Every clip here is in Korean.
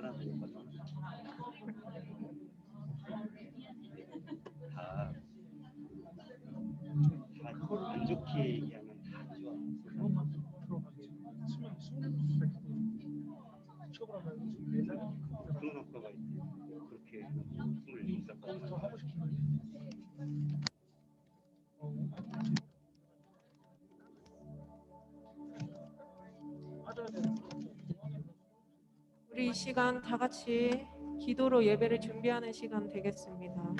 사람들이거든. 다 안 좋게 얘기하면 다 안 좋아. 그것만 들어가지. 치면 숨을 취업을 하면 그런 학과가 있대. 그렇게 24까지 거기서 하고 싶은 우리 이 시간 다 같이 기도로 예배를 준비하는 시간 되겠습니다.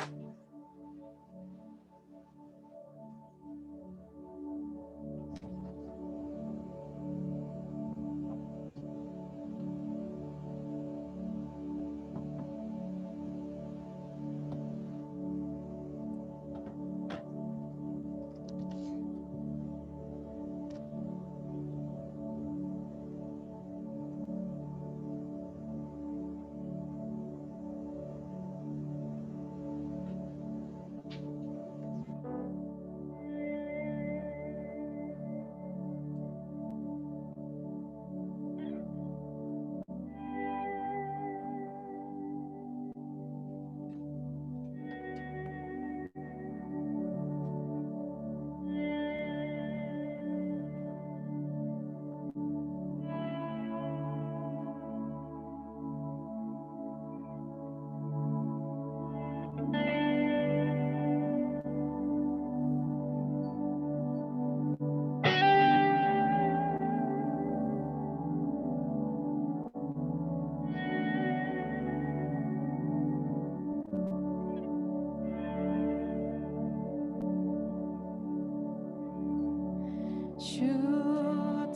주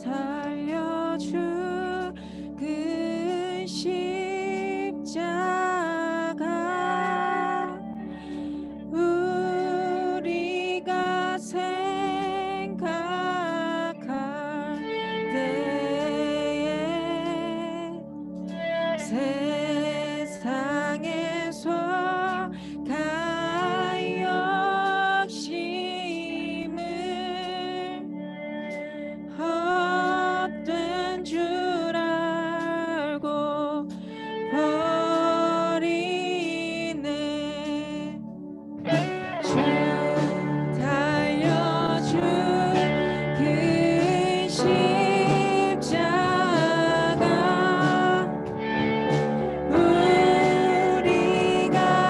달려 죽은 십자가 우리가 생각할 때에 세상에서 가욕심을 헛된 줄 알고 버리네. 주 달려 죽은 십자가 우리가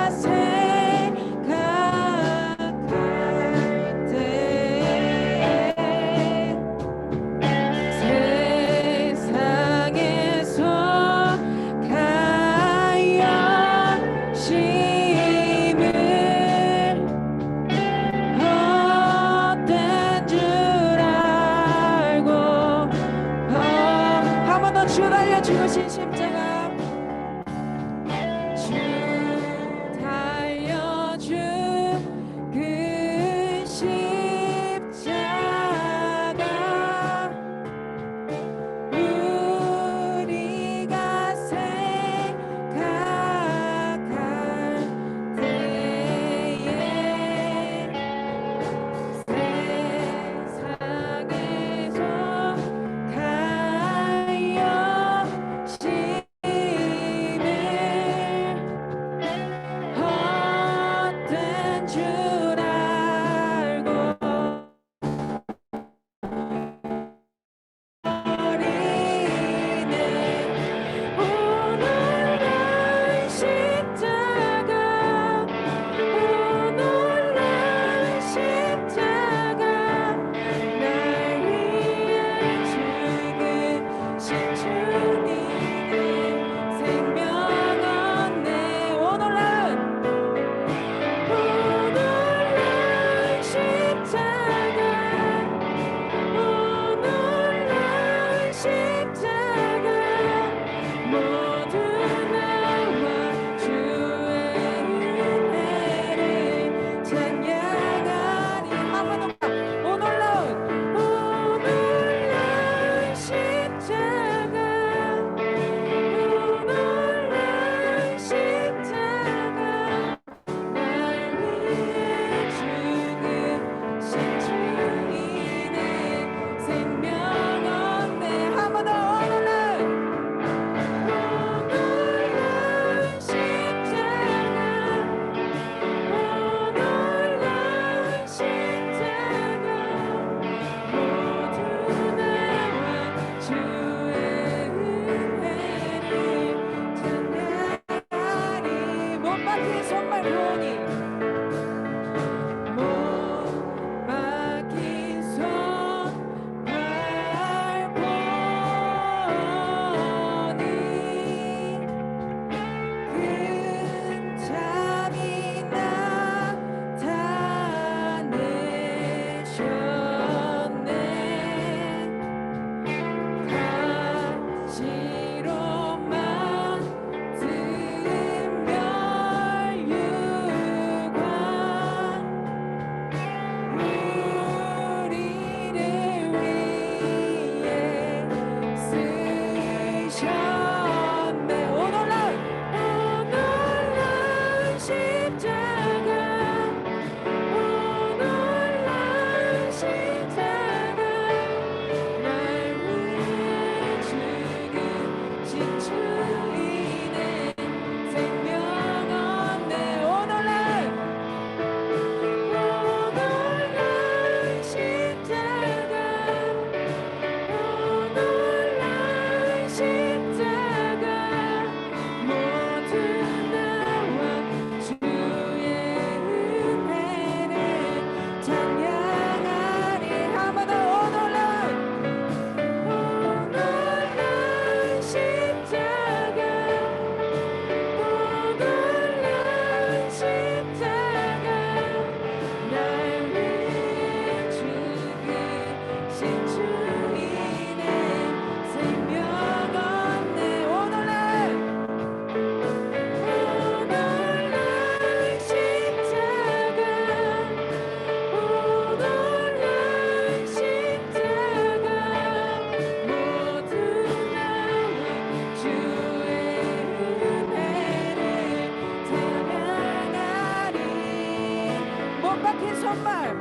박힌 손발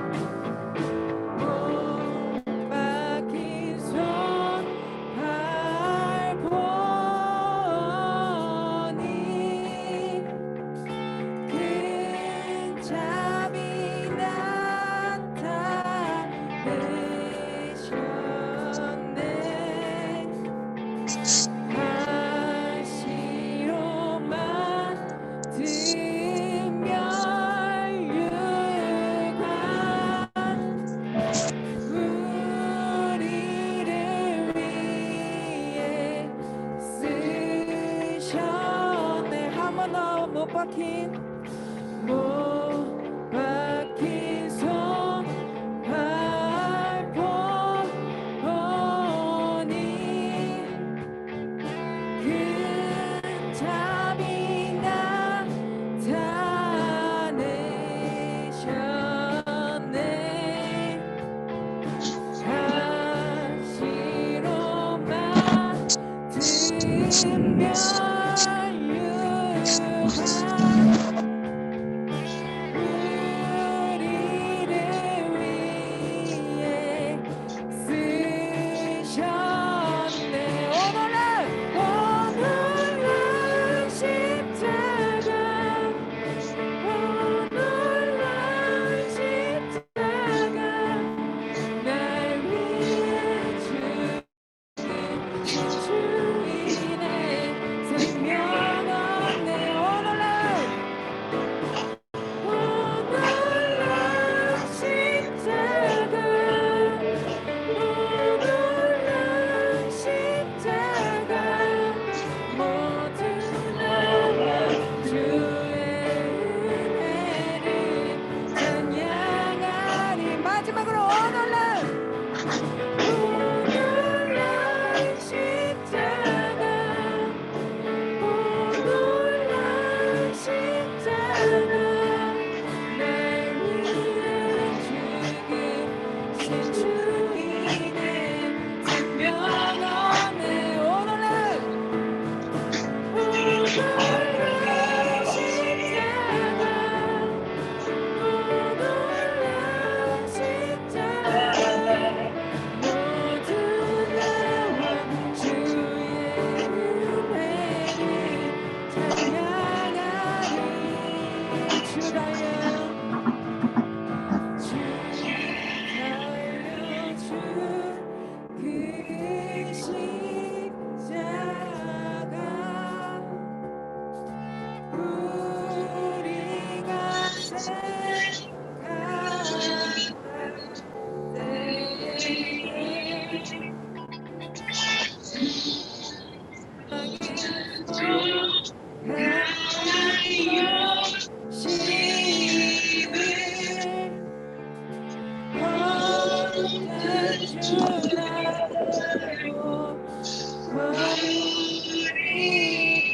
못 박힌 손발 보니 큰 잠이 나타내셨네 가시로만 든 멸류관 우리를 위해 쓰셨네 한 번 더 못 박힌 손발 보니 큰 잠이 나타내셨네 가시로만 든 멸류관 우리를 위해 쓰셨네 오늘날 십자가 오늘날 십자가 날 위해 죽은 주인의 생명 없네 오늘날 십자가 오늘날 십자가 모든 나와 주의 은혜를 찬양하리 마지막으로 오늘날 십자가 오늘날 십자가 날 위해 죽으신 주인의 생명 없네 오늘날 십자가 오늘날 십자가 모든 나와 주의 은혜를 찬양하리 주 달려 그 십자가 우리가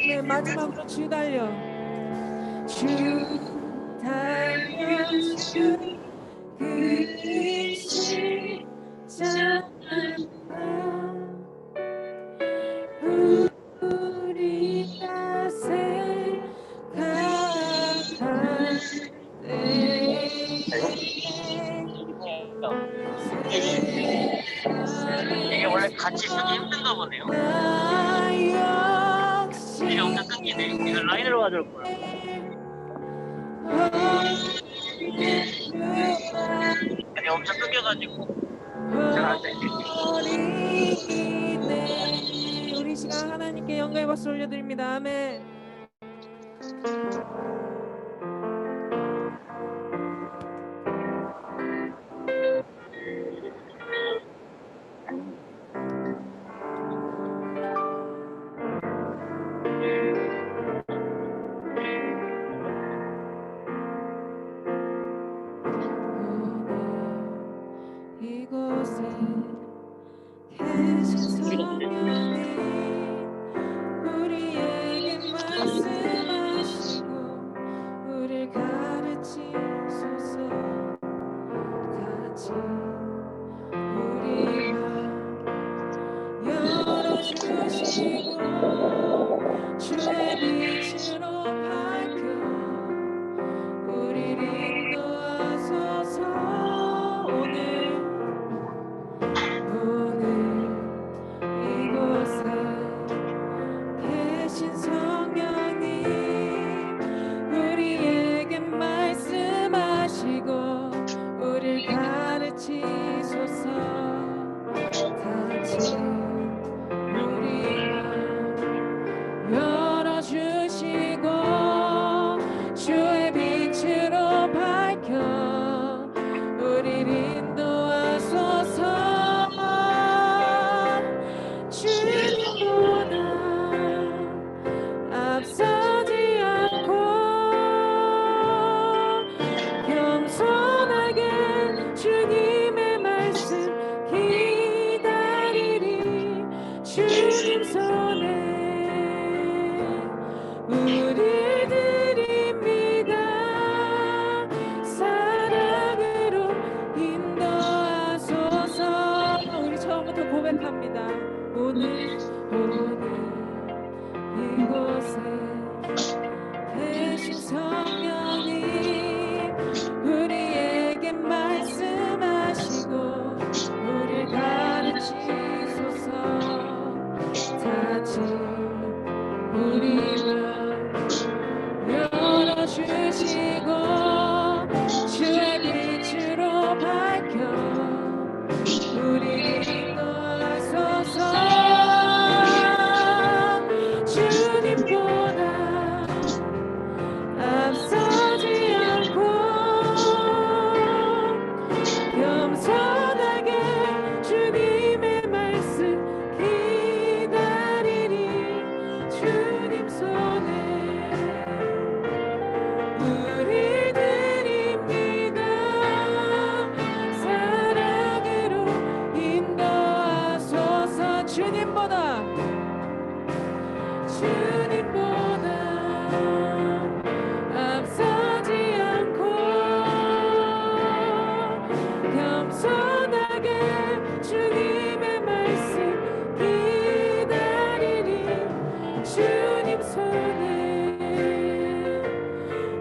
네, 마지막으로 주 달려 주 달려 주그 십자가 우리가 생각할 때 이게 원래 같이 쓰기 힘든가 보네요. 이게 엄청 끊기네. 이거 라인으로 가져올 거야. 이게 엄청 끊겨가지고 잘 안 돼. 우리 시간 하나님께 영광의 박수 올려드립니다. 아멘. 이곳에 계신 성령님 우리에게 말씀하시고 우리를 가르치소서 같이 우리가 열어주시고 주의 빛으로 밝혀 우리를 인도하소서 곳에 계신 성령님 우리에게 말씀하시고 우리를 가르치소서. 다시 우리 맘 열어주시고 주의 빛으로 밝혀 우리를 인도하소서. 주님보다 앞서지 않고 겸손하게 주님의 말씀 기다리리. 주님 손에 우리 드립니다. 사랑으로 인도하소서. 주님보다 앞서지 않고 겸손하게 주님의 말씀 기다리니 주님 손에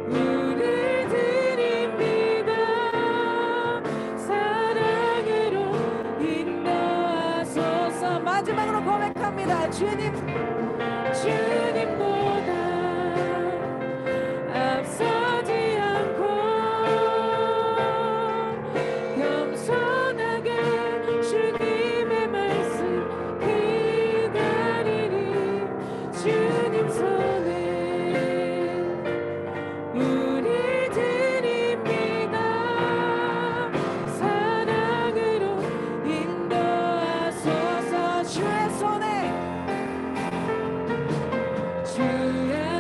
우리 드립니다. 사랑으로 인도하소서. 마지막으로 고백합니다. 주님보다 앞서지 않고 겸손하게 주님의 말씀 기다리니 주님 손에 우리 드립니다. 사랑으로 인도하소서. 주의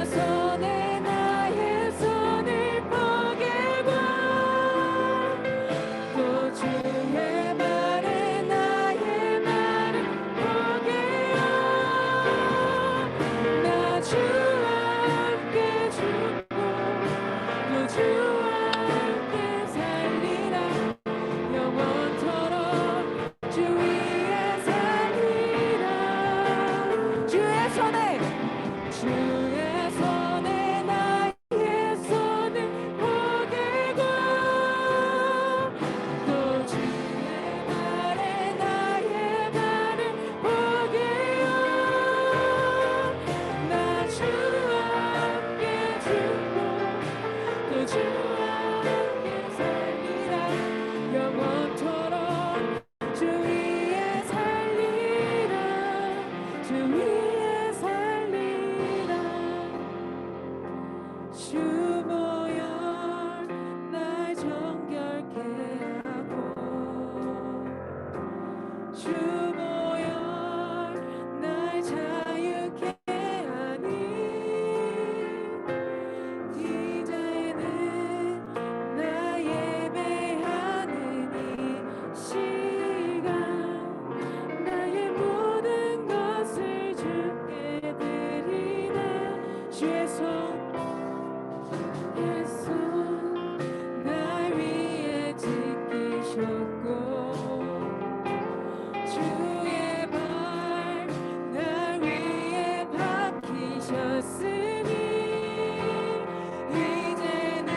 손에 나의 손을 포개고 또 주의 말에 나의 말을 포개어 나 주와 함께 죽고 또 주와 함께 살리라. 영원토록 주 위에 살리라. 주의 손에 나의 손을 포개고 또 주의 말에 나의 말을 포개어 나 주와 함께 죽고 또 주와 함께 살리라. 영원토록 주 위에 살리라. 주 위에 살리라. 주 보혈 날 정결케 하고 주 보혈 날 자유케 하니 이제는 나 예배하는 이 시간 나의 모든 것을 주께 드리네. 주의 손 날 위에 지키셨고 주의 발 날 위에 박히셨으니 이제는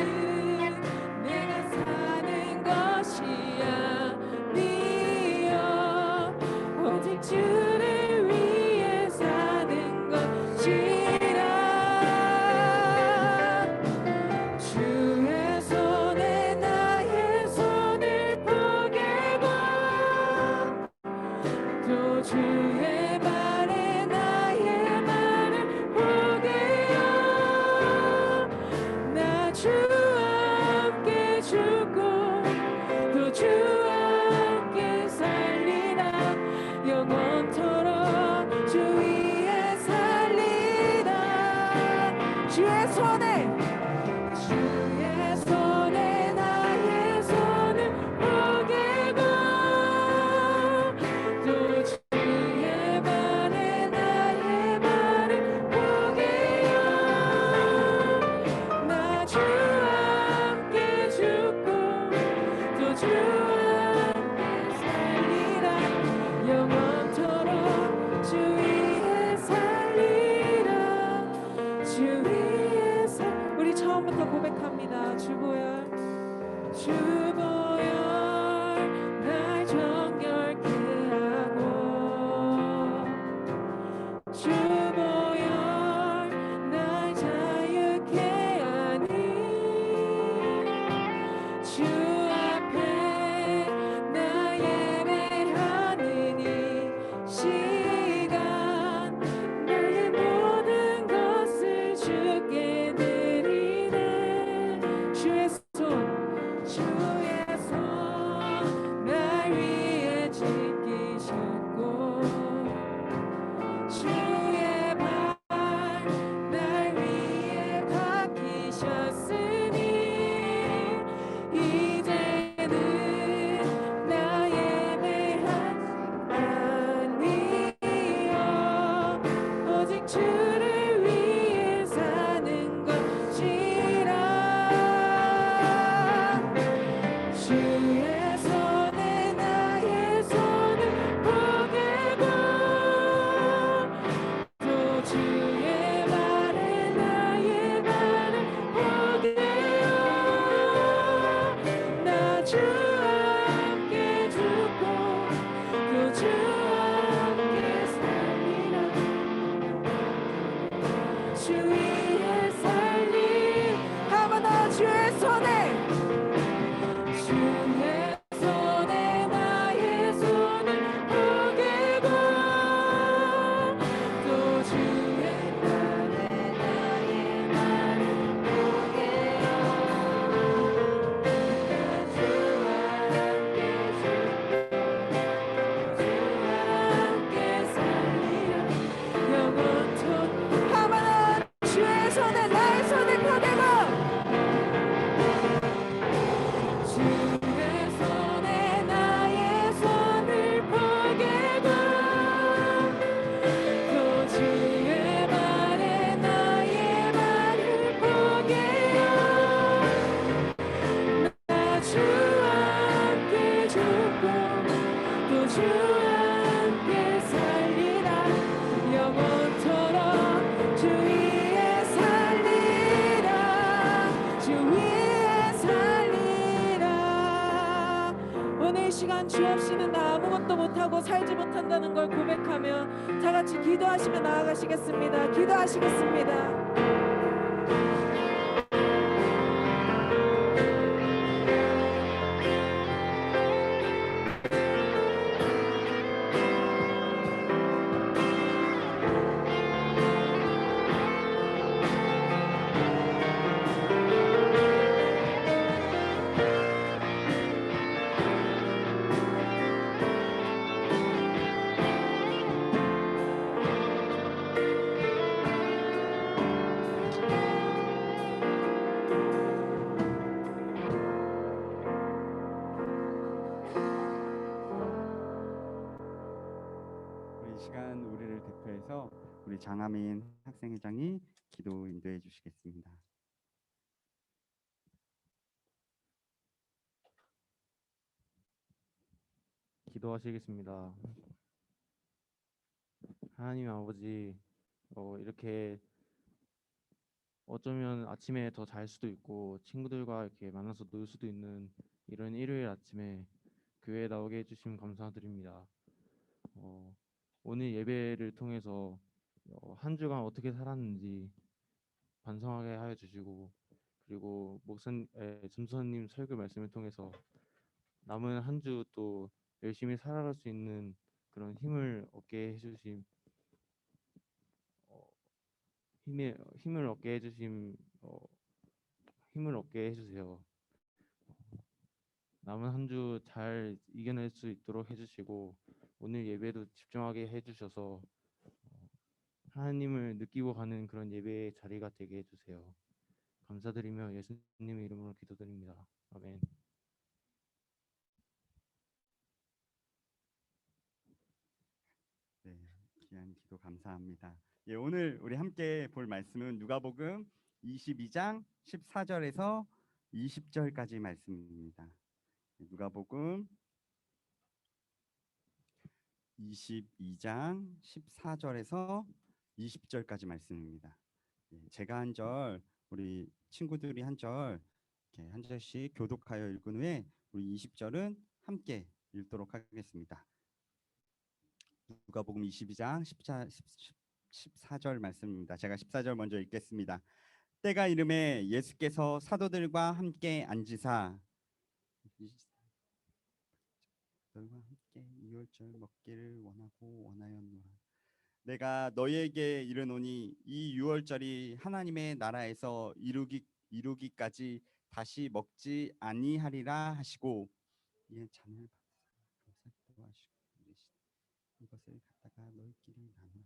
내가 사는 것이 아니여 오직 주를 위해 사는 것이라. 주의 손에 나의 손을 포개고 또 주의 말에 나의 말을 포개어 나 주와 함께 죽고 또 주와 함께 살리라. 영원토록 주 위에 살리라. 주의 손에 나의 손을 포개고 또 주의 말에 나의 말을 포개어 나 주와 함께 죽고 또 주와 함께 살리라. 영원토록 주 위에 살리라. 주 위에서 우리 처음부터 고백합니다. 주보혈 주보혈 날 정결케 하고 주보혈 날 자유케 하니 주 앞에 나 예배하는 이 시간 나의 모든 것을 주께 드리네 주의 손 날 위해 지키셨고 주의 발 날 위해 박히셨으니 이제는 나 예배하지 아니요 오직 주를 위해 사는 것이라 주의 손에 나의 손을 포개고 또 주의 발에 나의 발을 포개요 나 주와 함께 죽고 또 주와 함께 살리라 주 위에 살리 한번 더 주의 손에 주의 손에 나의 손을 포개고 또 주의 발에 나의 발을 포개요 주와 함께 죽고 주와 함께 살리라 영원토록 한번 주의 손에 나의 손을 포개고 주의 손에 나의 손을 포개고 또 주의 발에 나의 발을 포개요 나 주와 함께 죽고 또 주와 함께 살리라 영원토록 주 위에 살리라 주 위에 살리라 오늘 이 시간 주 없이는 나 아무것도 못하고 살지 못한다는 걸 고백하며 다 같이 기도하시며 나아가시겠습니다. 기도하시겠습니다. 이 시간 우리를 대표해서 우리 장하민 학생회장이 기도 인도해 주시겠습니다. 기도하시겠습니다. 하나님 아버지, 이렇게 어쩌면 아침에 더 잘 수도 있고 친구들과 이렇게 만나서 놀 수도 있는 이런 일요일 아침에 교회에 나오게 해주심 감사드립니다. 오늘 예배를 통해서 한 주간 어떻게 살았는지 반성하게 하여 주시고 그리고 점선님 설교 말씀을 통해서 남은 한 주 또 열심히 살아갈 수 있는 그런 힘을 얻게 해주심 힘을 얻게 해주심 힘을 얻게 해주세요. 남은 한 주 잘 이겨낼 수 있도록 해주시고 오늘 예배도 집중하게 해주셔서 하나님을 느끼고 가는 그런 예배의 자리가 되게 해주세요. 감사드리며 예수님의 이름으로 기도드립니다. 아멘. 네, 귀한 기도 감사합니다. 예, 오늘 우리 함께 볼 말씀은 누가복음 22장 14절에서 20절까지 말씀입니다. 누가복음 22장 14절에서 20절까지 말씀입니다. 제가 한 절, 우리 친구들이 한 절, 이렇게 한 절씩 교독하여 읽은 후에 우리 20절은 함께 읽도록 하겠습니다. 누가복음 22장 14절 말씀입니다. 제가 14절 먼저 읽겠습니다. 때가 이름에 예수께서 사도들과 함께 앉으사 너희와 함께 유월절 먹기를 원하고 원하였노라. 내가 너희에게 이르노니 이 유월절이 하나님의 나라에서 이루기까지 다시 먹지 아니하리라 하시고 이에 잔을 감사기도 하시고 이것을 갖다가 너희끼리 나누라.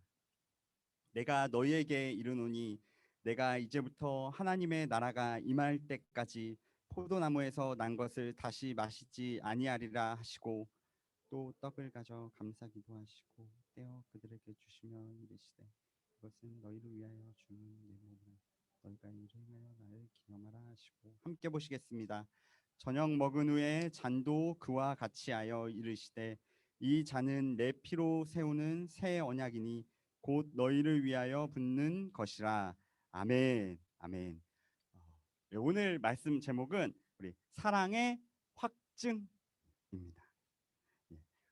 내가 너희에게 이르노니 내가 이제부터 하나님의 나라가 임할 때까지 포도나무에서 난 것을 다시 마시지 아니하리라 하시고 또 떡을 가져 감사기도 하시고 떼어 그들에게 주시며 이르시되 이것은 너희를 위하여 주는 내 몸이라 너희가 이를 행하여 나를 기념하라 하시고 함께 보시겠습니다. 저녁 먹은 후에 잔도 그와 같이 하여 이르시되 이 잔은 내 피로 세우는 새 언약이니 곧 너희를 위하여 붓는 것이라. 아멘. 아멘. 오늘 말씀 제목은 우리 사랑의 확증입니다.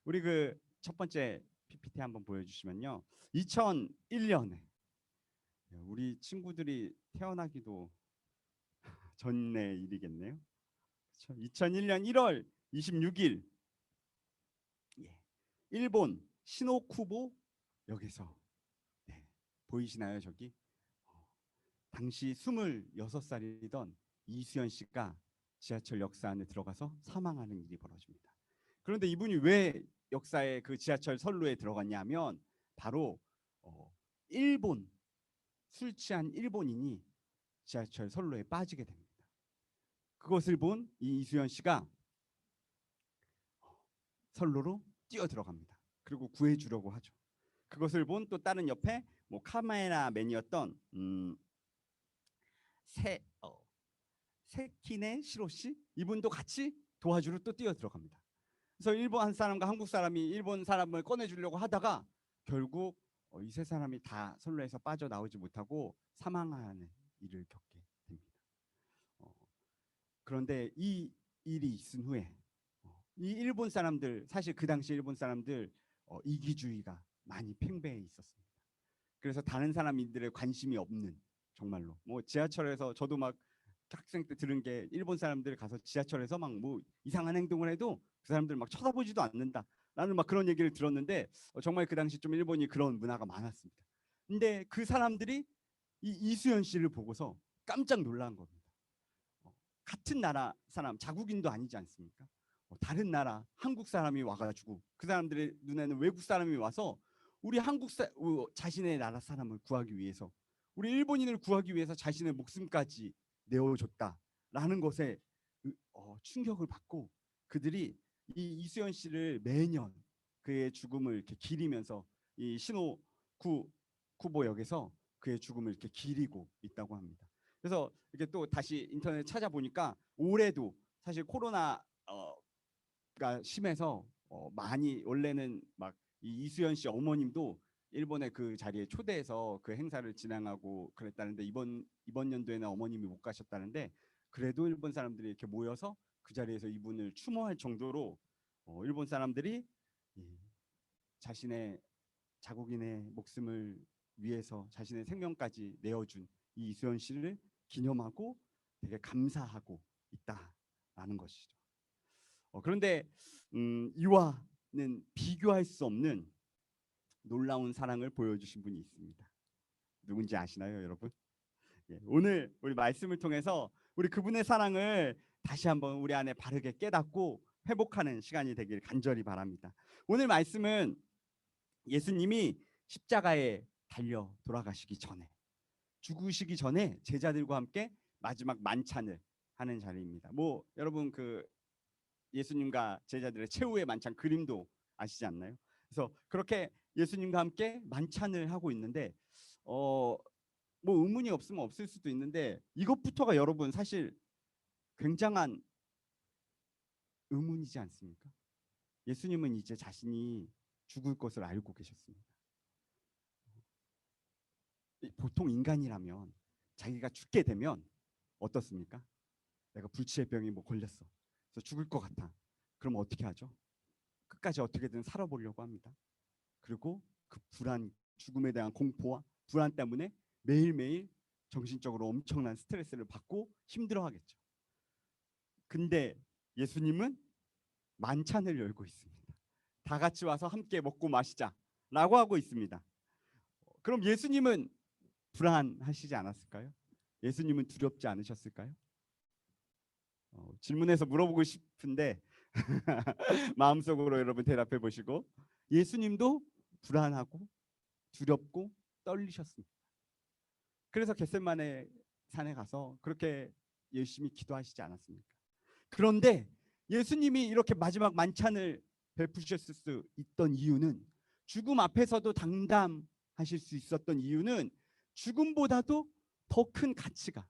우리 그 첫 번째 PPT 한번 보여주시면요. 2001년에 우리 친구들이 태어나기도 전의 일이겠네요. 2001년 1월 26일 일본 시노쿠보 역에서 보이시나요 저기? 당시 26살이던 이수연 씨가 지하철 역사 안에 들어가서 사망하는 일이 벌어집니다. 그런데 이분이 왜 역사의 그 지하철 선로에 들어갔냐면 바로 일본 술 취한 일본인이 지하철 선로에 빠지게 됩니다. 그것을 본 이 이수연 씨가 선로로 뛰어 들어갑니다. 그리고 구해주려고 하죠. 그것을 본 또 다른 옆에 뭐 카메라맨이었던 세키네 시로시 이분도 같이 도와주러 또 뛰어 들어갑니다. 그래서 일본 한 사람과 한국 사람이 일본 사람을 꺼내주려고 하다가 결국 이 세 사람이 다 선로에서 빠져나오지 못하고 사망하는 일을 겪게 됩니다. 그런데 이 일이 있은 후에 이 일본 사람들 사실 그 당시 일본 사람들 이기주의가 많이 팽배해 있었습니다. 그래서 다른 사람들의 관심이 없는 정말로 뭐 지하철에서 저도 막 학생 때 들은 게 일본 사람들 가서 지하철에서 막 뭐 이상한 행동을 해도 그 사람들 막 쳐다보지도 않는다 라는 막 그런 얘기를 들었는데 정말 그 당시 좀 일본이 그런 문화가 많았습니다. 근데 그 사람들이 이 이수연 씨를 보고서 깜짝 놀란 겁니다. 같은 나라 사람 자국인도 아니지 않습니까? 다른 나라 한국 사람이 와가지고 그 사람들의 눈에는 외국 사람이 와서 우리 자신의 나라 사람을 구하기 위해서 우리 일본인을 구하기 위해서 자신의 목숨까지 내어줬다라는 것에 충격을 받고 그들이 이 이수연 씨를 매년 그의 죽음을 이렇게 기리면서 이 시노쿠보역에서 그의 죽음을 이렇게 기리고 있다고 합니다. 그래서 이렇게 또 다시 인터넷 찾아보니까 올해도 사실 코로나가 심해서 많이 원래는 막 이 이수연 씨 어머님도 일본의 그 자리에 초대해서 그 행사를 진행하고 그랬다는데 이번 연도에는 어머님이 못 가셨다는데 그래도 일본 사람들이 이렇게 모여서 그 자리에서 이분을 추모할 정도로 일본 사람들이 자신의 자국인의 목숨을 위해서 자신의 생명까지 내어준 이 이수연 씨를 기념하고 되게 감사하고 있다라는 것이죠. 그런데 이와는 비교할 수 없는 놀라운 사랑을 보여주신 분이 있습니다. 누군지 아시나요, 여러분? 오늘 우리 말씀을 통해서 우리 그분의 사랑을 다시 한번 우리 안에 바르게 깨닫고 회복하는 시간이 되길 간절히 바랍니다. 오늘 말씀은 예수님이 십자가에 달려 돌아가시기 전에 죽으시기 전에 제자들과 함께 마지막 만찬을 하는 자리입니다. 뭐 여러분 그 예수님과 제자들의 최후의 만찬 그림도 아시지 않나요? 그래서 그렇게 예수님과 함께 만찬을 하고 있는데 뭐 의문이 없으면 없을 수도 있는데 이것부터가 여러분 사실 굉장한 의문이지 않습니까? 예수님은 이제 자신이 죽을 것을 알고 계셨습니다. 보통 인간이라면 자기가 죽게 되면 어떻습니까? 내가 불치의 병이 뭐 걸렸어. 그래서 죽을 것 같아. 그럼 어떻게 하죠? 끝까지 어떻게든 살아보려고 합니다. 그리고 그 불안, 죽음에 대한 공포와 불안 때문에 매일매일 정신적으로 엄청난 스트레스를 받고 힘들어하겠죠. 근데 예수님은 만찬을 열고 있습니다. 다 같이 와서 함께 먹고 마시자라고 하고 있습니다. 그럼 예수님은 불안하시지 않았을까요? 예수님은 두렵지 않으셨을까요? 질문해서 물어보고 싶은데 마음속으로 여러분 대답해 보시고, 예수님도 불안하고 두렵고 떨리셨습니다. 그래서 겟세마네 산에 가서 그렇게 열심히 기도하시지 않았습니까? 그런데 예수님이 이렇게 마지막 만찬을 베푸셨을 수 있던 이유는, 죽음 앞에서도 당담하실 수 있었던 이유는 죽음보다도 더 큰 가치가,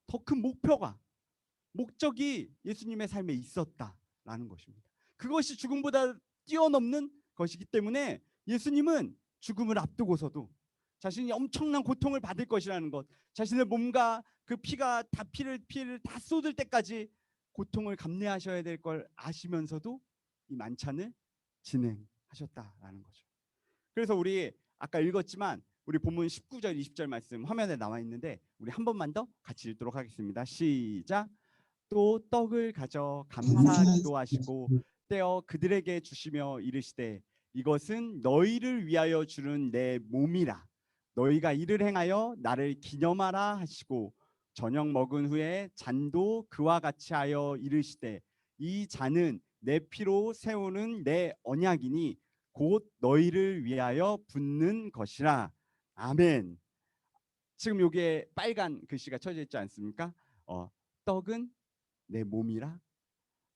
더 큰 목표가, 목적이 예수님의 삶에 있었다라는 것입니다. 그것이 죽음보다 뛰어넘는 것이기 때문에 예수님은 죽음을 앞두고서도 자신이 엄청난 고통을 받을 것이라는 것, 자신의 몸과 그 피가 다 피를 다 쏟을 때까지 고통을 감내하셔야 될 걸 아시면서도 이 만찬을 진행하셨다라는 거죠. 그래서 우리 아까 읽었지만 우리 본문 19절 20절 말씀 화면에 나와 있는데 우리 한 번만 더 같이 읽도록 하겠습니다. 시작. 또 떡을 가져 감사기도 하시고 떼어 그들에게 주시며 이르시되 이것은 너희를 위하여 주는 내 몸이라. 너희가 이를 행하여 나를 기념하라 하시고 저녁 먹은 후에 잔도 그와 같이 하여 이르시되 이 잔은 내 피로 세우는 내 언약이니 곧 너희를 위하여 붓는 것이라. 아멘. 지금 여기에 빨간 글씨가 쳐져 있지 않습니까? 떡은 내 몸이라,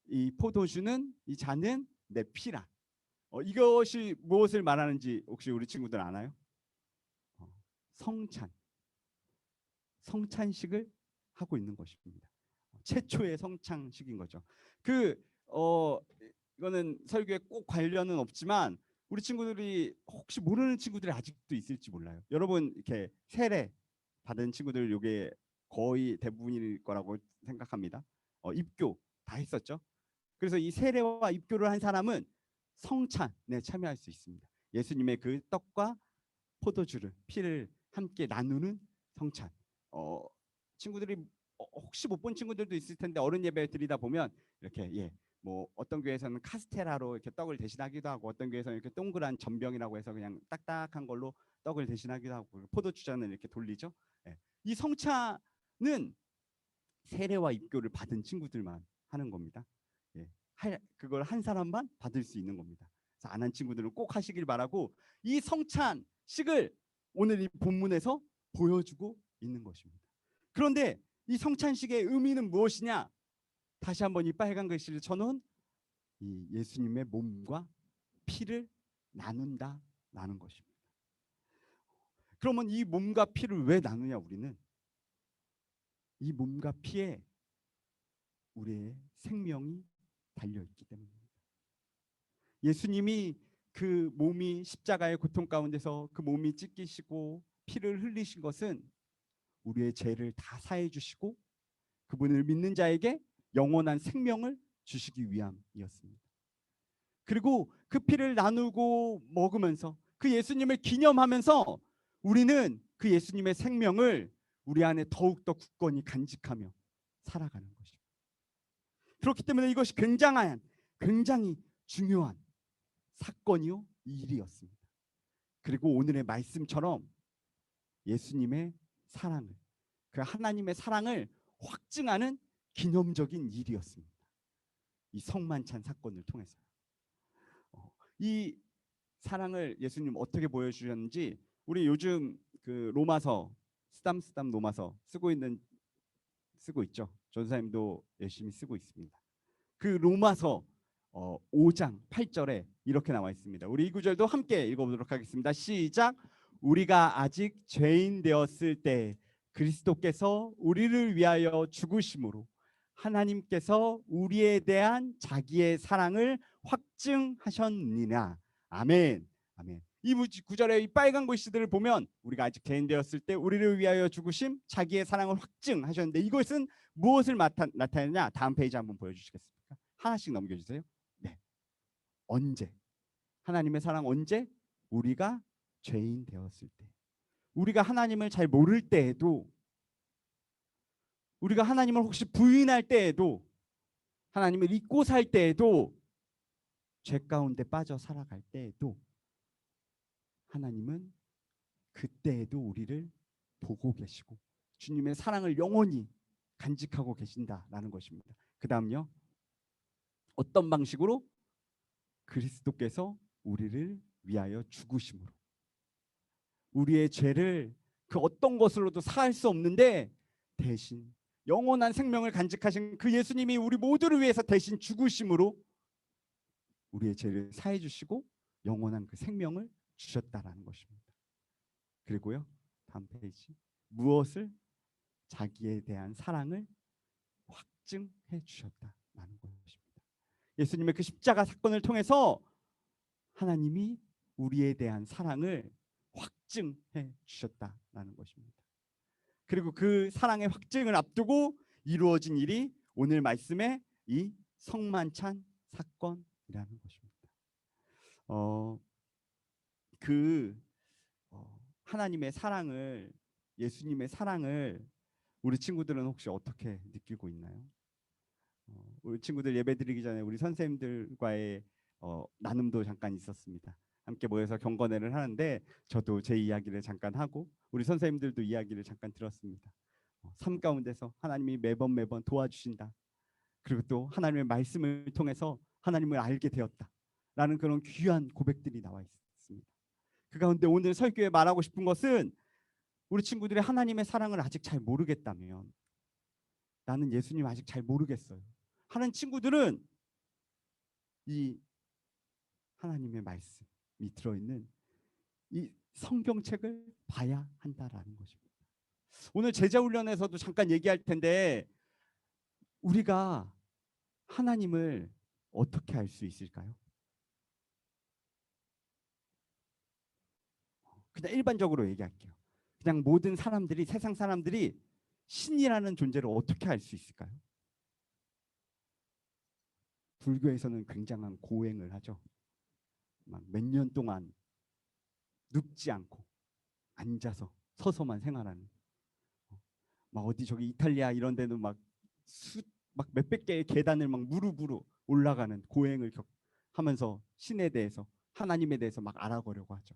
이 포도주는, 이 잔은 내 피라. 이것이 무엇을 말하는지 혹시 우리 친구들 아나요? 성찬식을 하고 있는 것입니다. 최초의 성찬식인 거죠. 이거는 설교에 꼭 관련은 없지만 우리 친구들이 혹시 모르는 친구들이 아직도 있을지 몰라요. 여러분 이렇게 세례 받은 친구들 이게 거의 대부분일 거라고 생각합니다. 입교 다 했었죠. 그래서 이 세례와 입교를 한 사람은 성찬에 참여할 수 있습니다. 예수님의 그 떡과 포도주를, 피를 함께 나누는 성찬. 친구들이 혹시 못 본 친구들도 있을 텐데 어른 예배 드리다 보면 이렇게 뭐 어떤 교회에서는 카스테라로 이렇게 떡을 대신하기도 하고 어떤 교회에서는 이렇게 동그란 전병이라고 해서 그냥 딱딱한 걸로 떡을 대신하기도 하고 포도주잔을 이렇게 돌리죠. 이 성찬은 세례와 입교를 받은 친구들만 하는 겁니다. 그걸 한 사람만 받을 수 있는 겁니다. 그래서 안 한 친구들은 꼭 하시길 바라고 이 성찬식을 오늘 이 본문에서 보여주고 있는 것입니다. 그런데 이 성찬식의 의미는 무엇이냐? 다시 한번 이 빨간 글씨를 쳐놓은 이 예수님의 몸과 피를 나눈다라는 것입니다. 그러면 이 몸과 피를 왜 나누냐? 우리는 이 몸과 피에 우리의 생명이 달려있기 때문입니다. 예수님이 그 몸이 십자가의 고통 가운데서 그 몸이 찢기시고 피를 흘리신 것은 우리의 죄를 다 사해 주시고 그분을 믿는 자에게 영원한 생명을 주시기 위함이었습니다. 그리고 그 피를 나누고 먹으면서 그 예수님을 기념하면서 우리는 그 예수님의 생명을 우리 안에 더욱더 굳건히 간직하며 살아가는 것입니다. 그렇기 때문에 이것이 굉장히 중요한 사건이요 일이었습니다. 그리고 오늘의 말씀처럼 예수님의 사랑을, 그 하나님의 사랑을 확증하는 기념적인 일이었습니다. 이 성만찬 사건을 통해서 이 사랑을 예수님 어떻게 보여주셨는지 우리 요즘 그 로마서 쓰담 로마서 쓰고 있죠. 전사님도 열심히 쓰고 있습니다. 그 로마서 5장 8절에 이렇게 나와 있습니다. 우리 이 구절도 함께 읽어보도록 하겠습니다. 시작. 우리가 아직 죄인 되었을 때 그리스도께서 우리를 위하여 죽으심으로 하나님께서 우리에 대한 자기의 사랑을 확증하셨느니라. 아멘. 아멘. 이 구절의 이 빨간 글씨들을 보면 우리가 아직 죄인 되었을 때 우리를 위하여 죽으심, 자기의 사랑을 확증하셨는데 이것은 무엇을 나타내냐? 다음 페이지 한번 보여주시겠습니까? 하나씩 넘겨주세요. 네. 언제? 하나님의 사랑 언제? 우리가 죄인 되었을 때. 우리가 하나님을 잘 모를 때에도, 우리가 하나님을 혹시 부인할 때에도, 하나님을 잊고 살 때에도, 죄 가운데 빠져 살아갈 때에도 하나님은 그때에도 우리를 보고 계시고 주님의 사랑을 영원히 간직하고 계신다라는 것입니다. 그 다음요. 어떤 방식으로? 그리스도께서 우리를 위하여 죽으심으로. 우리의 죄를 그 어떤 것으로도 사할 수 없는데 대신 영원한 생명을 간직하신 그 예수님이 우리 모두를 위해서 대신 죽으심으로 우리의 죄를 사해 주시고 영원한 그 생명을 주셨다라는 것입니다. 그리고요. 다음 페이지. 무엇을? 자기에 대한 사랑을 확증해 주셨다라는 것입니다. 예수님의 그 십자가 사건을 통해서 하나님이 우리에 대한 사랑을 확증해 주셨다라는 것입니다. 그리고 그 사랑의 확증을 앞두고 이루어진 일이 오늘 말씀의 이 성만찬 사건이라는 것입니다. 하나님의 사랑을, 예수님의 사랑을 우리 친구들은 혹시 어떻게 느끼고 있나요? 우리 친구들 예배드리기 전에 우리 선생님들과의 나눔도 잠깐 있었습니다. 함께 모여서 경건회를 하는데 저도 제 이야기를 잠깐 하고 우리 선생님들도 이야기를 잠깐 들었습니다. 삶 가운데서 하나님이 매번 도와주신다. 그리고 또 하나님의 말씀을 통해서 하나님을 알게 되었다라는 그런 귀한 고백들이 나와 있습니다. 그 가운데 오늘 설교에 말하고 싶은 것은 우리 친구들이 하나님의 사랑을 아직 잘 모르겠다면, 나는 예수님 아직 잘 모르겠어요 하는 친구들은 이 하나님의 말씀이 들어있는 이 성경책을 봐야 한다라는 것입니다. 오늘 제자훈련에서도 잠깐 얘기할 텐데 우리가 하나님을 어떻게 알 수 있을까요? 그냥 일반적으로 얘기할게요. 그냥 모든 사람들이, 세상 사람들이 신이라는 존재를 어떻게 알 수 있을까요? 불교에서는 굉장한 고행을 하죠. 막 몇 년 동안 눕지 않고 앉아서 서서만 생활하는, 막 어디 저기 이탈리아 이런 데는 막 몇백 개의 계단을 막 무릎으로 올라가는 고행을 하면서 신에 대해서, 하나님에 대해서 막 알아보려고 하죠.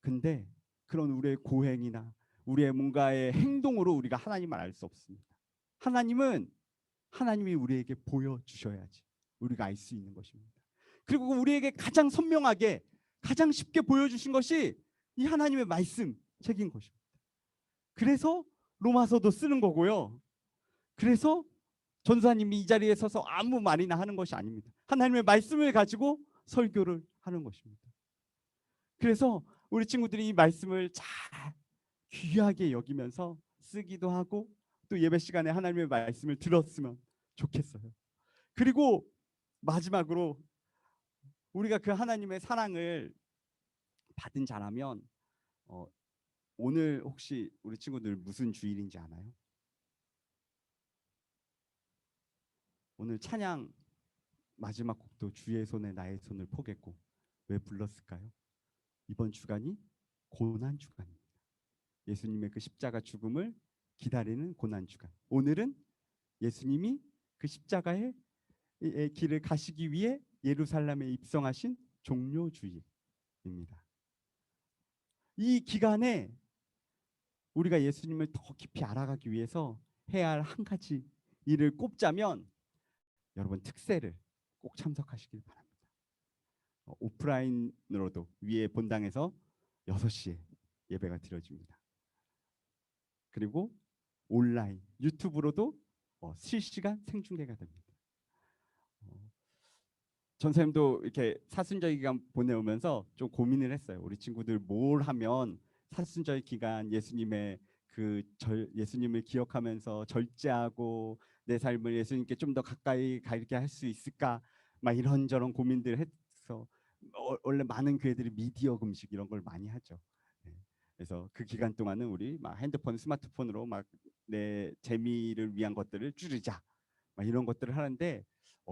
근데 그런 우리의 고행이나 우리의 뭔가의 행동으로 우리가 하나님을 알 수 없습니다. 하나님이 우리에게 보여주셔야지 우리가 알 수 있는 것입니다. 그리고 우리에게 가장 선명하게, 가장 쉽게 보여주신 것이 이 하나님의 말씀 책인 것입니다. 그래서 로마서도 쓰는 거고요. 그래서 전사님이 이 자리에 서서 아무 말이나 하는 것이 아닙니다. 하나님의 말씀을 가지고 설교를 하는 것입니다. 그래서 우리 친구들이 이 말씀을 잘 귀하게 여기면서 쓰기도 하고 또 예배 시간에 하나님의 말씀을 들었으면 좋겠어요. 그리고 마지막으로 우리가 그 하나님의 사랑을 받은 자라면 오늘 혹시 우리 친구들 무슨 주일인지 아나요? 오늘 찬양 마지막 곡도 주의 손에 나의 손을 포겠고, 왜 불렀을까요? 이번 주간이 고난 주간입니다. 예수님의 그 십자가 죽음을 기다리는 고난 주간. 오늘은 예수님이 그 십자가의 길을 가시기 위해 예루살렘에 입성하신 종료 주일입니다. 이 기간에 우리가 예수님을 더 깊이 알아가기 위해서 해야 할 한 가지 일을 꼽자면 여러분 특세를 꼭 참석하시길 바랍니다. 오프라인으로도 위에 본당에서 6시에 예배가 드려집니다. 그리고 온라인 유튜브로도 실시간 생중계가 됩니다. 전사님도 이렇게 사순절 기간 보내오면서 좀 고민을 했어요. 우리 친구들 뭘 하면 사순절 기간 예수님의 예수님을 기억하면서 절제하고 내 삶을 예수님께 좀 더 가까이 가게 할 수 있을까? 막 이런저런 고민들 해서 원래 많은 교회들이 미디어 금식 이런 걸 많이 하죠. 네. 그래서 그 기간 동안은 우리 막 핸드폰, 스마트폰으로 막 내 재미를 위한 것들을 줄이자, 막 이런 것들을 하는데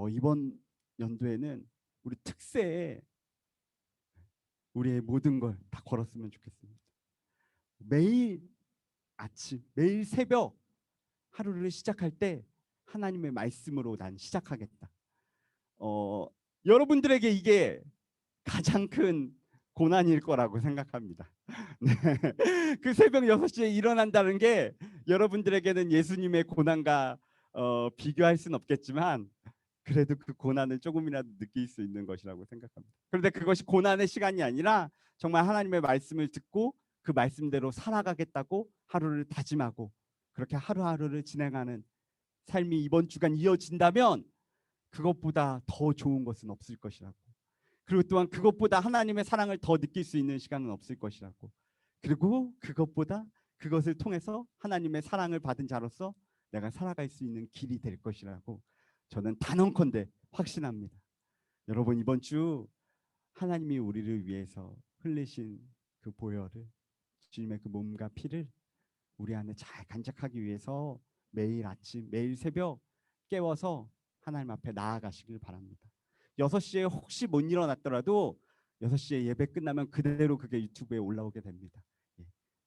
이번 연도에는 우리 특세에 우리의 모든 걸 다 걸었으면 좋겠습니다. 매일 아침, 매일 새벽 하루를 시작할 때 하나님의 말씀으로 난 시작하겠다. 여러분들에게 이게 가장 큰 고난일 거라고 생각합니다. 네. 그 새벽 6시에 일어난다는 게 여러분들에게는 예수님의 고난과 비교할 수는 없겠지만 그래도 그 고난을 조금이라도 느낄 수 있는 것이라고 생각합니다. 그런데 그것이 고난의 시간이 아니라 정말 하나님의 말씀을 듣고 그 말씀대로 살아가겠다고 하루를 다짐하고 그렇게 하루하루를 진행하는 삶이 이번 주간 이어진다면 그것보다 더 좋은 것은 없을 것이라고. 그리고 또한 그것보다 하나님의 사랑을 더 느낄 수 있는 시간은 없을 것이라고. 그리고 그것보다 그것을 통해서 하나님의 사랑을 받은 자로서 내가 살아갈 수 있는 길이 될 것이라고 저는 단언컨대 확신합니다. 여러분, 이번 주 하나님이 우리를 위해서 흘리신 그 보혈을, 주님의 그 몸과 피를 우리 안에 잘 간직하기 위해서 매일 아침, 매일 새벽 깨워서 하나님 앞에 나아가시길 바랍니다. 6시에 혹시 못 일어났더라도 6시에 예배 끝나면 그대로 그게 유튜브에 올라오게 됩니다.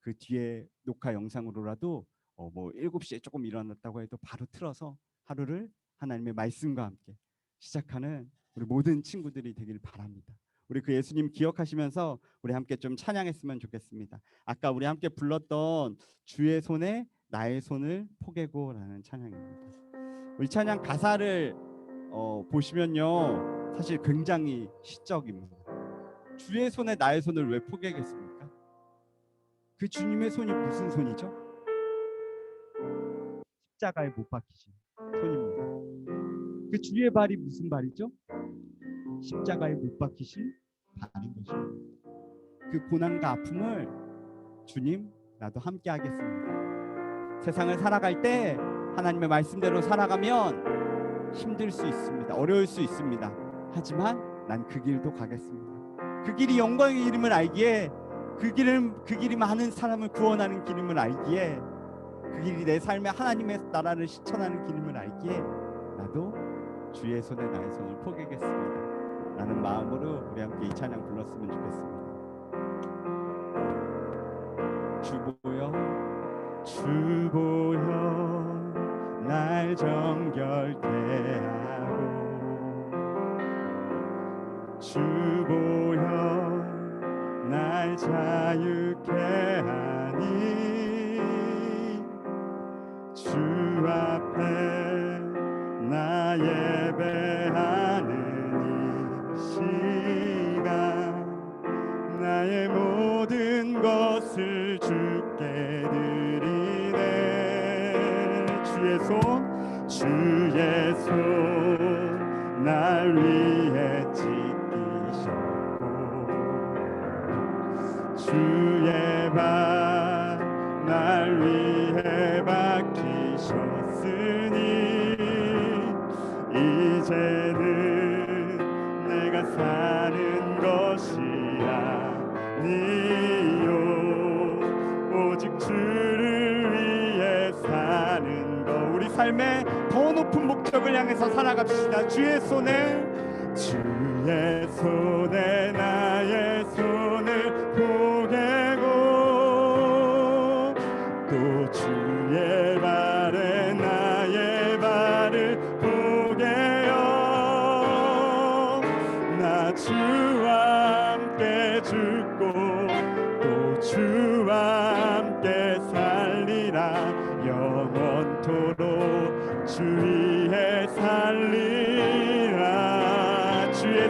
그 뒤에 녹화 영상으로라도 뭐 7시에 조금 일어났다고 해도 바로 틀어서 하루를 하나님의 말씀과 함께 시작하는 우리 모든 친구들이 되길 바랍니다. 우리 그 예수님 기억하시면서 우리 함께 좀 찬양했으면 좋겠습니다. 아까 우리 함께 불렀던 주의 손에 나의 손을 포개고라는 찬양입니다. 우리 찬양 가사를 보시면요, 사실 굉장히 시적입니다. 주의 손에 나의 손을 왜 포개겠습니까? 그 주님의 손이 무슨 손이죠? 십자가에 못 박히신 손입니다. 그 주의 발이 무슨 발이죠? 십자가에 못 박히신 발인 것입니다. 그 고난과 아픔을 주님, 나도 함께 하겠습니다. 세상을 살아갈 때 하나님의 말씀대로 살아가면 힘들 수 있습니다. 어려울 수 있습니다. 하지만 난 그 길도 가겠습니다. 그 길이 영광의 이름을 알기에, 그 길이 많은 사람을 구원하는 길임을 알기에, 그 길이 내 삶에 하나님의 나라를 실천하는 길임을 알기에 나도 주의 손에 나의 손을 포개겠습니다 라는 마음으로 우리 함께 이 찬양 불렀으면 좋겠습니다. 주보여 날 정결케 하고, 주보여 날 자유케 하니, 주 앞에 나 예배하는 이 시간, 나의 모든 것을 주께 드리네. 주의 손 날 위해 찢기셨고, 주의 발 날 위해 박히셨으니, 이제는 내가 사는 것이 아니요 오직 주를 위해 사는 것. 우리 삶의 더 높은 목적을 향해서 살아갑시다. 주의 손에 나의 손을 포개고, 또 주의 발에 나의 발을 포개어, 나 주와 함께 죽고 또 주와 함께 살리라. 영원토록 주 위에 살리라. 주의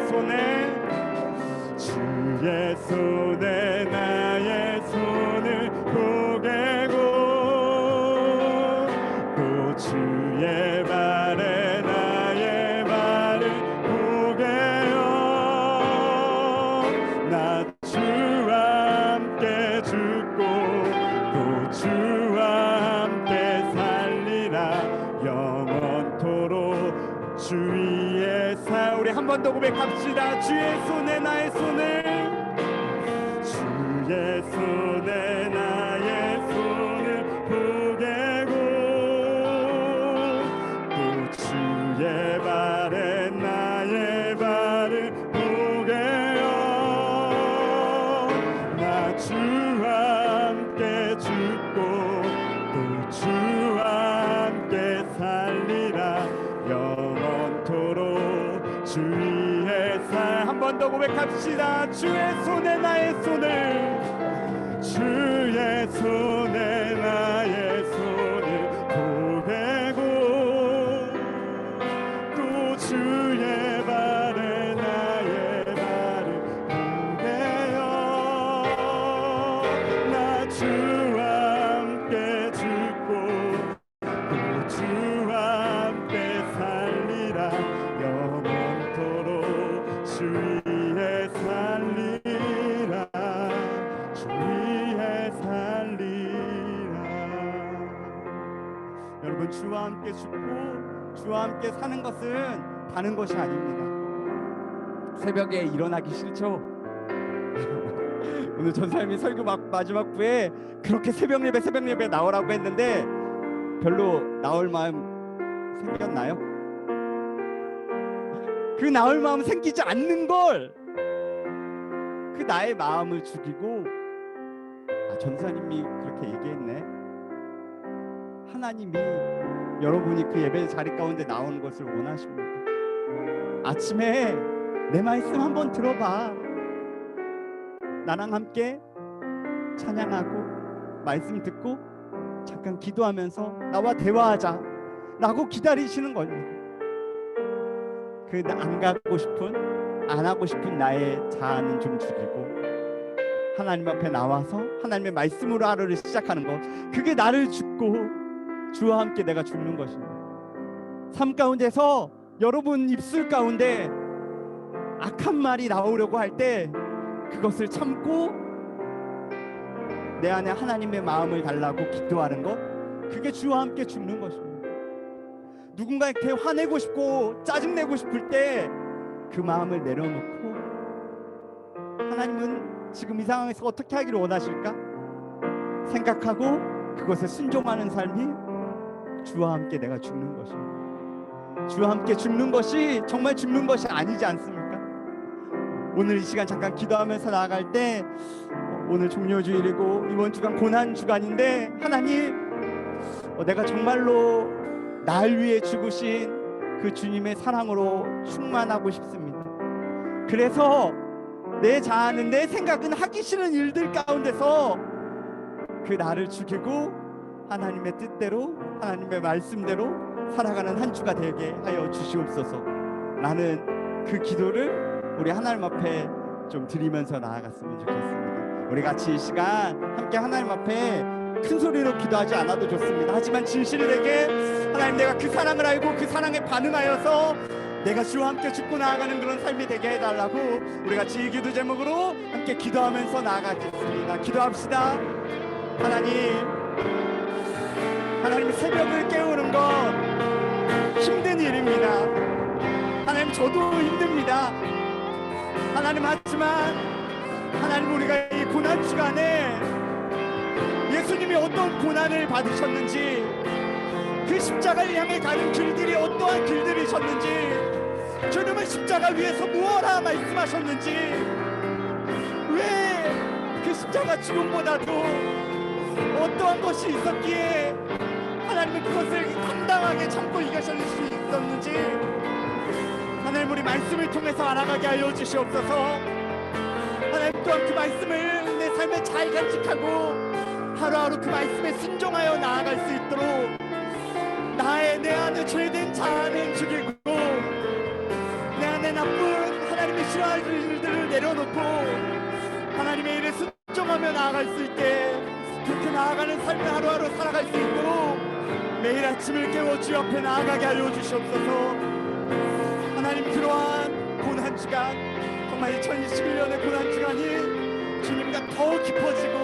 손에 나의 손을 포개고, 또 주의 발에 나의 발을 포개어, 나 주와 함께 죽고 또 주와 함께 살리라. 영원토록 주 위에 우리 한번 번 더 고백합시다. 주의 손에 나의 손을, 주의 손에 나의 손을 포개고, 또 주의 발에 나의 발을 포개어 나 주와 함께 죽고 또 주와 함께 살리라. 영원토록 주 위에 살. 한 번 더 고백합시다. 주의 손에 나의 손을, 주의 손에 나의 손을 포개고, 또 주의 발에 나의 발을 포개어 나 주와 함께 죽고 또 주와 함께 살리라. 영원토록 주 위에 살리라. 주 위에 살리라. 여러분, 주와 함께 죽고 주와 함께 사는 것은 다른 것이 아닙니다. 새벽에 일어나기 싫죠? 오늘 전사님이 설교 마지막 부에 그렇게 새벽 예배 나오라고 했는데 별로 나올 마음 생겼나요? 그 나올 마음 생기지 않는 걸, 그 나의 마음을 죽이고, 전사님이 그렇게 얘기했네. 하나님이 여러분이 그 예배 자리 가운데 나오는 것을 원하십니다. 아침에 내 말씀 한번 들어봐. 나랑 함께 찬양하고 말씀 듣고 잠깐 기도하면서 나와 대화하자 라고 기다리시는 겁니다. 그 안 가고 싶은, 안 하고 싶은 나의 자아는 좀 죽이고 하나님 앞에 나와서 하나님의 말씀으로 하루를 시작하는 것, 그게 나를 죽고 주와 함께 내가 죽는 것입니다. 삶 가운데서 여러분 입술 가운데 악한 말이 나오려고 할 때 그것을 참고 내 안에 하나님의 마음을 달라고 기도하는 것, 그게 주와 함께 죽는 것입니다. 누군가에게 화내고 싶고 짜증내고 싶을 때 그 마음을 내려놓고 하나님은 지금 이 상황에서 어떻게 하기를 원하실까 생각하고 그것에 순종하는 삶이 주와 함께 내가 죽는 것입니다. 주와 함께 죽는 것이 정말 죽는 것이 아니지 않습니까? 오늘 이 시간 잠깐 기도하면서 나아갈 때, 오늘 종료주일이고 이번 주간 고난 주간인데, 하나님, 내가 정말로 날 위해 죽으신 그 주님의 사랑으로 충만하고 싶습니다. 그래서 내 자아는, 내 생각은 하기 싫은 일들 가운데서 그 나를 죽이고 하나님의 뜻대로, 하나님의 말씀대로 살아가는 한 주가 되게 하여 주시옵소서. 나는 그 기도를 우리 하나님 앞에 좀 드리면서 나아갔으면 좋겠습니다. 우리 같이 이 시간 함께 하나님 앞에 큰 소리로 기도하지 않아도 좋습니다. 하지만 진실되게 하나님, 내가 그 사랑을 알고 그 사랑에 반응하여서 내가 주와 함께 죽고 나아가는 그런 삶이 되게 해달라고 우리 같이 이 기도 제목으로 함께 기도하면서 나아가겠습니다. 기도합시다. 하나님, 새벽을 깨우는 건 힘든 일입니다. 하나님, 저도 힘듭니다. 하나님, 하지만 하나님, 우리가 이 고난 시간에 예수님이 어떤 고난을 받으셨는지, 그 십자가를 향해 가는 길들이 어떠한 길들이셨는지, 주님은 십자가 위에서 무엇라 말씀하셨는지, 왜 그 십자가 죽음보다도 어떠한 것이 있었기에 하나님은 그것을 당당하게 참고 이겨낼 수 있었는지, 하나님, 우리 말씀을 통해서 알아가게 하여 주시옵소서. 하나님, 또한 그 말씀을 내 삶에 잘 간직하고 하루하루 그 말씀에 순종하여 나아갈 수 있도록 내 안에 죄된 자아는 죽이고 내 안에 나쁜 하나님의 싫어할 일들을 내려놓고 하나님의 일에 순종하며 나아갈 수 있게, 그렇게 나아가는 삶을 하루하루 살아갈 수 있도록 매일 아침을 깨워 주 앞에 나아가게 하여 주시옵소서. 하나님, 그러한 고난주간, 정말 2021년의 고난주간이 주님과 더 깊어지고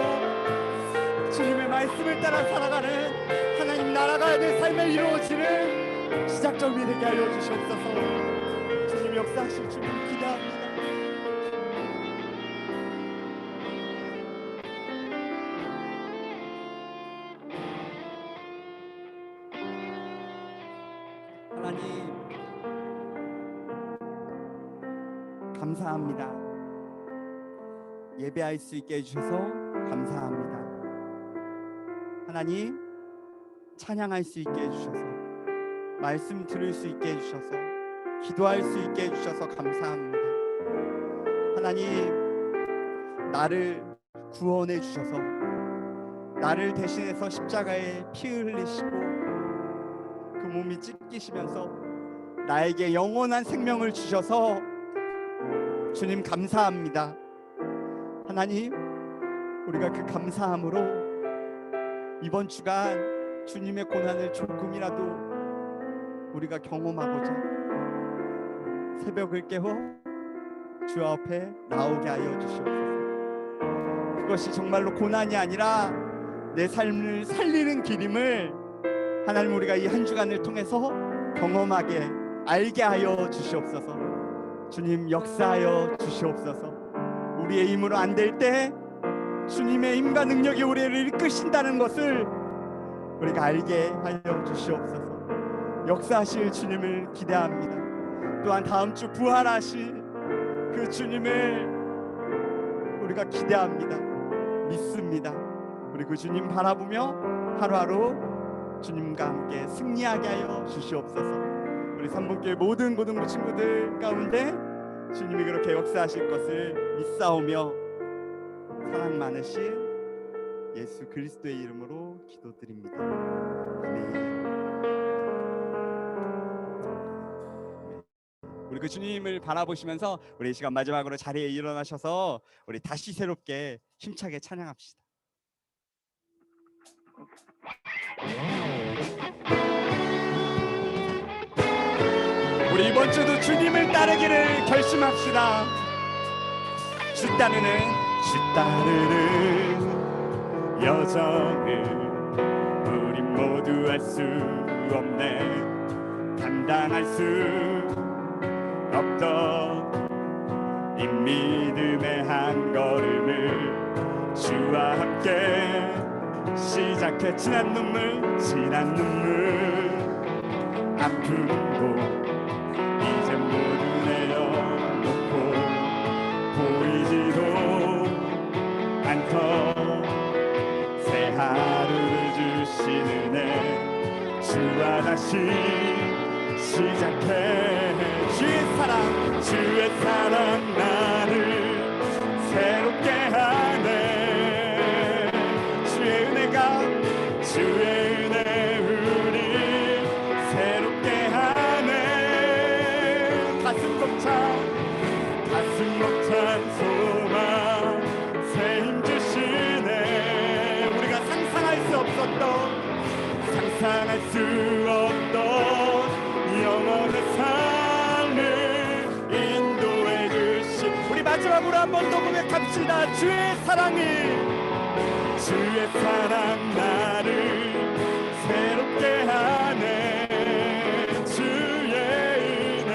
주님의 말씀을 따라 살아가는 하나님 나라가 내 삶에 이루어지는 시작점이 되게 하여 주시옵소서. 주님, 역사하실 주님 기대합니다. 하나님 감사합니다. 예배할 수 있게 해주셔서 감사합니다. 하나님 찬양할 수 있게 해주셔서, 말씀 들을 수 있게 해주셔서, 기도할 수 있게 해주셔서 감사합니다. 하나님 나를 구원해 주셔서, 나를 대신해서 십자가에 피 흘리시고 그 몸이 찢기시면서 나에게 영원한 생명을 주셔서 주님 감사합니다. 하나님 우리가 그 감사함으로 이번 주간 주님의 고난을 조금이라도 우리가 경험하고자 새벽을 깨워 주 앞에 나오게 하여 주시옵소서. 그것이 정말로 고난이 아니라 내 삶을 살리는 길임을 하나님 우리가 이 한 주간을 통해서 경험하게 알게 하여 주시옵소서. 주님 역사하여 주시옵소서. 우리의 힘으로 안 될 때 주님의 힘과 능력이 우리를 이끄신다는 것을 우리가 알게 하여 주시옵소서. 역사하실 주님을 기대합니다. 또한 다음 주 부활하실 그 주님을 우리가 기대합니다. 믿습니다. 우리 그 주님 바라보며 하루하루 주님과 함께 승리하게 하여 주시옵소서. 우리 삼분교회 모든 고등부 친구들 가운데 주님이 그렇게 역사하실 것을 믿사오며 사랑 많으신 예수 그리스도의 이름으로 기도드립니다. 아멘. 우리 그 주님을 바라보시면서 우리 이 시간 마지막으로 자리에 일어나셔서 우리 다시 새롭게 힘차게 찬양합시다. 우리 이번 주도 주님을 따르기를 결심합시다. 주 따르는 여정을 우린 모두 할 수 없네. 감당할 수 없던 이 믿음의 한 걸음을 주와 함께 시작해. 지난 눈물 아픔도 이제 모두 내려놓고 보이지도 않던 새 하루를 주시는 애 주와 다시 시작해. 주의 사랑 나를 새롭게 하네. 주의 은혜 우리 새롭게 하네. 가슴 벅찬 소망 새 힘 주시네. 우리가 상상할 수 없던 영원의 삶을 인도해 주신 우리 마지막으로 한 번 더 고백합시다. 주의 사랑 나를 새롭게 하네. 주의 은혜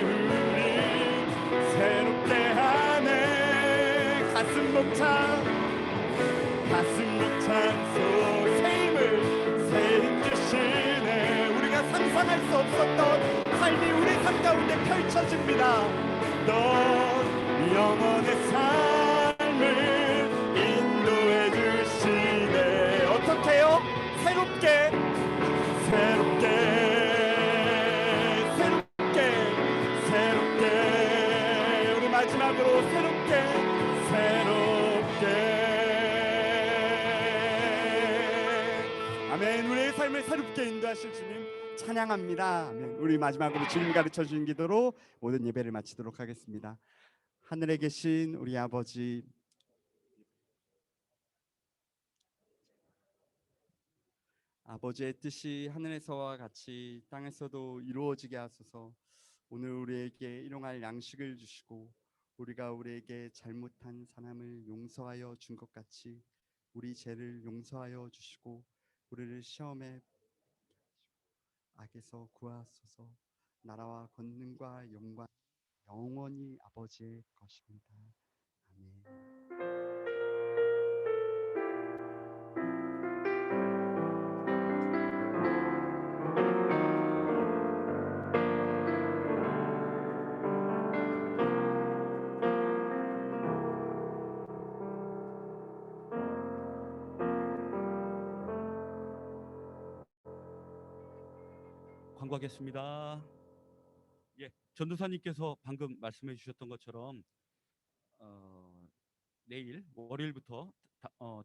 우리 새롭게 하네. 가슴 벅찬 새 힘 주시네. 우리가 상상할 수 없었던 삶이 우리 삶 가운데 펼쳐집니다. 넌 영원의 삶을 인도해 주시네. 어떻게요? 새롭게 우리 마지막으로 새롭게 아멘. 우리의 삶을 새롭게 인도하실 주님 찬양합니다. 아멘. 우리 마지막으로 주님 가르쳐 주신 기도로 모든 예배를 마치도록 하겠습니다. 하늘에 계신 우리 아버지, 아버지의 뜻이 하늘에서와 같이 땅에서도 이루어지게 하소서. 오늘 우리에게 일용할 양식을 주시고 우리가 우리에게 잘못한 사람을 용서하여 준 것 같이 우리 죄를 용서하여 주시고 우리를 시험에 악에서 구하소서. 나라와 권능과 영광 영원히 아버지의 것입니다. 아멘. 광고하겠습니다. 예, 전도사님께서 방금 말씀해 주셨던 것처럼 내일 월요일부터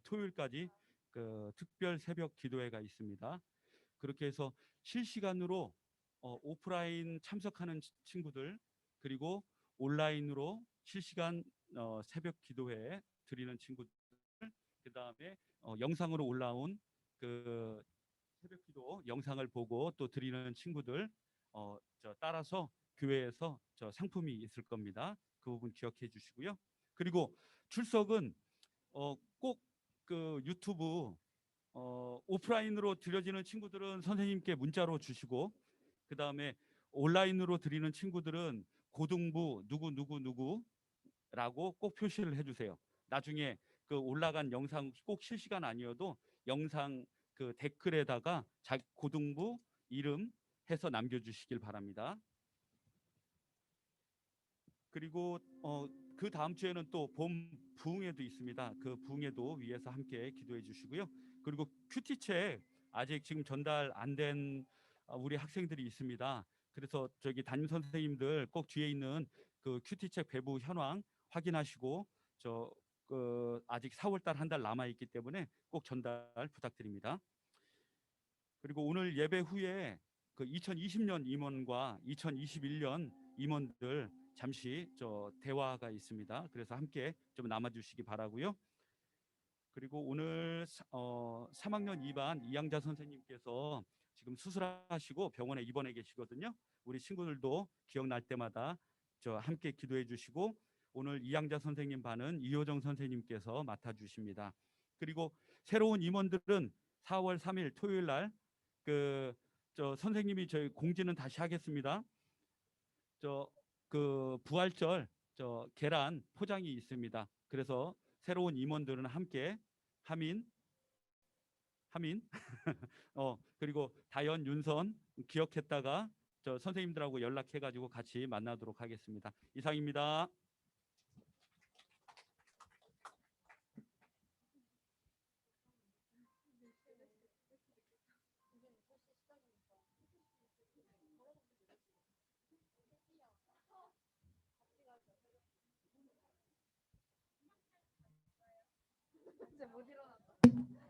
토요일까지 그 특별 새벽 기도회가 있습니다. 그렇게 해서 실시간으로 오프라인 참석하는 친구들 그리고 온라인으로 실시간 새벽 기도회 드리는 친구들 그 다음에 영상으로 올라온 그 새벽 기도 영상을 보고 또 드리는 친구들 따라서 교회에서 상품이 있을 겁니다. 그 부분 기억해 주시고요. 그리고 출석은 꼭 그 유튜브 오프라인으로 드려지는 친구들은 선생님께 문자로 주시고 그 다음에 온라인으로 드리는 친구들은 고등부 누구라고 꼭 표시를 해주세요. 나중에 그 올라간 영상 꼭 실시간 아니어도 영상 그 댓글에다가 고등부 이름 해서 남겨주시길 바랍니다. 그리고 그 다음 주에는 또 봄 부흥회도 있습니다. 그 부흥회도 위에서 함께 기도해 주시고요. 그리고 큐티책 아직 지금 전달 안 된 우리 학생들이 있습니다. 그래서 저기 담임 선생님들 꼭 뒤에 있는 그 큐티책 배부 현황 확인하시고 아직 4월달 한 달 남아 있기 때문에 꼭 전달 부탁드립니다. 그리고 오늘 예배 후에 그 2020년 임원과 2021년 임원들 잠시 대화가 있습니다. 그래서 함께 좀 남아주시기 바라고요. 그리고 오늘 3학년 2반 이양자 선생님께서 지금 수술하시고 병원에 입원해 계시거든요. 우리 친구들도 기억날 때마다 함께 기도해 주시고 오늘 이양자 선생님 반은 이효정 선생님께서 맡아주십니다. 그리고 새로운 임원들은 4월 3일 토요일 날 선생님이 저희 공지는 다시 하겠습니다. 그 부활절 계란 포장이 있습니다. 그래서 새로운 임원들은 함께 하민 그리고 다현 윤선 기억했다가 선생님들하고 연락해가지고 같이 만나도록 하겠습니다. 이상입니다. 이제 못 일어났다.